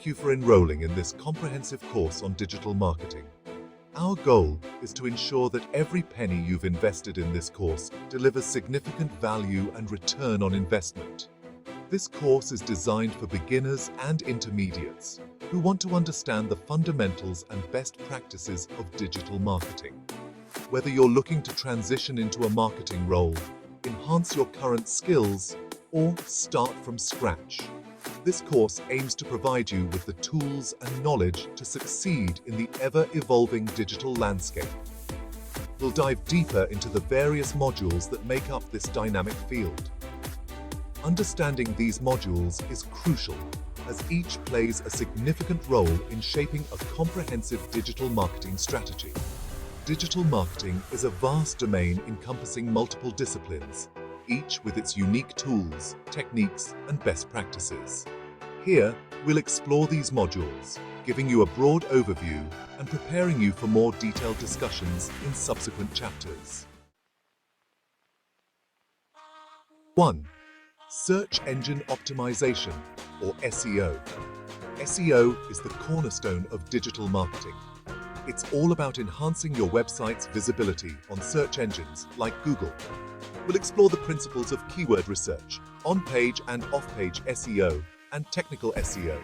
Thank you for enrolling in this comprehensive course on digital marketing. Our goal is to ensure that every penny you've invested in this course delivers significant value and return on investment. This course is designed for beginners and intermediates who want to understand the fundamentals and best practices of digital marketing. Whether you're looking to transition into a marketing role, enhance your current skills, or start from scratch, this course aims to provide you with the tools and knowledge to succeed in the ever-evolving digital landscape. We'll dive deeper into the various modules that make up this dynamic field. Understanding these modules is crucial, as each plays a significant role in shaping a comprehensive digital marketing strategy. Digital marketing is a vast domain encompassing multiple disciplines, each with its unique tools, techniques, and best practices. Here, we'll explore these modules, giving you a broad overview and preparing you for more detailed discussions in subsequent chapters. 1. Search Engine Optimization, or SEO. SEO is the cornerstone of digital marketing. It's all about enhancing your website's visibility on search engines like Google. We'll explore the principles of keyword research, on-page and off-page SEO, and technical SEO.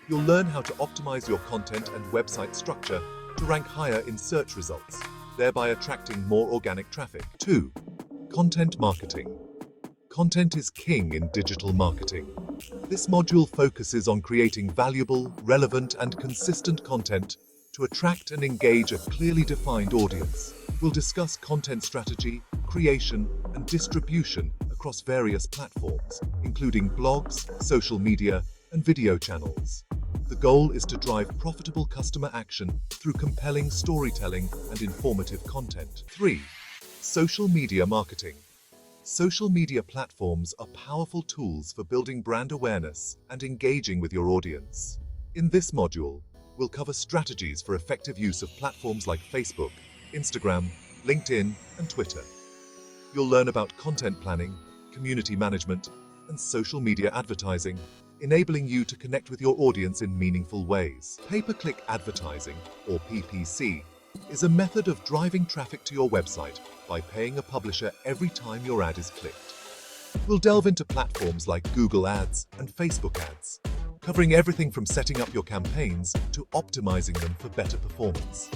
You'll learn how to optimize your content and website structure to rank higher in search results, thereby attracting more organic traffic. 2. Content Marketing. Content is king in digital marketing. This module focuses on creating valuable, relevant, and consistent content to attract and engage a clearly defined audience. We'll discuss content strategy, creation, and distribution across various platforms, including blogs, social media, and video channels. The goal is to drive profitable customer action through compelling storytelling and informative content. 3. Social media marketing. Social media platforms are powerful tools for building brand awareness and engaging with your audience. In this module, we'll cover strategies for effective use of platforms like Facebook, Instagram, LinkedIn, and Twitter. You'll learn about content planning, community management, and social media advertising, enabling you to connect with your audience in meaningful ways. Pay-per-click advertising, or PPC, is a method of driving traffic to your website by paying a publisher every time your ad is clicked. We'll delve into platforms like Google Ads and Facebook Ads, covering everything from setting up your campaigns to optimizing them for better performance.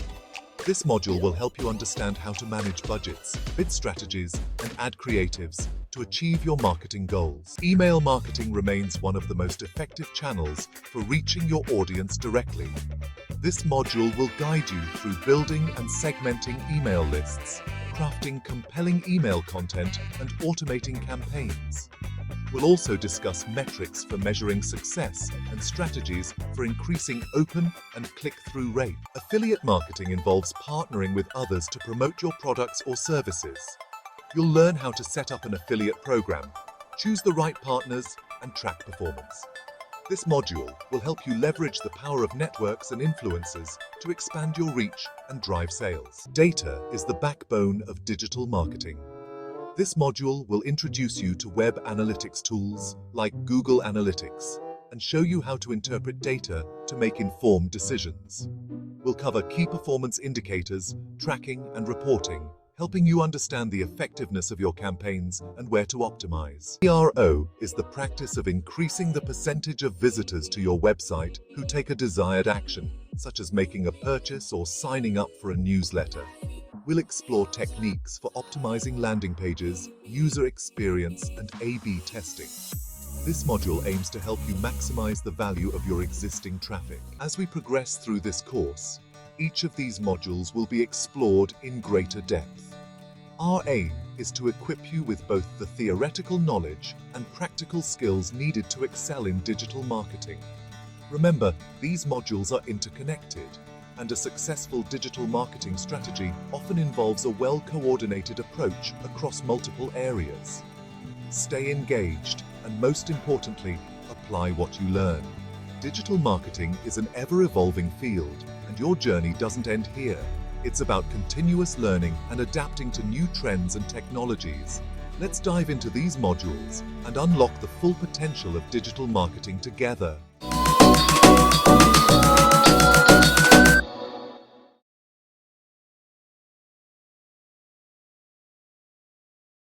This module will help you understand how to manage budgets, bid strategies, and ad creatives to achieve your marketing goals. Email marketing remains one of the most effective channels for reaching your audience directly. This module will guide you through building and segmenting email lists, crafting compelling email content, and automating campaigns. We'll also discuss metrics for measuring success and strategies for increasing open and click-through rate. Affiliate marketing involves partnering with others to promote your products or services. You'll learn how to set up an affiliate program, choose the right partners, and track performance. This module will help you leverage the power of networks and influencers to expand your reach and drive sales. Data is the backbone of digital marketing. This module will introduce you to web analytics tools like Google Analytics and show you how to interpret data to make informed decisions. We'll cover key performance indicators, tracking, and reporting, helping you understand the effectiveness of your campaigns and where to optimize. CRO is the practice of increasing the percentage of visitors to your website who take a desired action, such as making a purchase or signing up for a newsletter. We'll explore techniques for optimizing landing pages, user experience, and A/B testing. This module aims to help you maximize the value of your existing traffic. As we progress through this course, each of these modules will be explored in greater depth. Our aim is to equip you with both the theoretical knowledge and practical skills needed to excel in digital marketing. Remember, these modules are interconnected, and a successful digital marketing strategy often involves a well-coordinated approach across multiple areas. Stay engaged, and most importantly, apply what you learn. Digital marketing is an ever-evolving field, and your journey doesn't end here. It's about continuous learning and adapting to new trends and technologies. Let's dive into these modules and unlock the full potential of digital marketing together.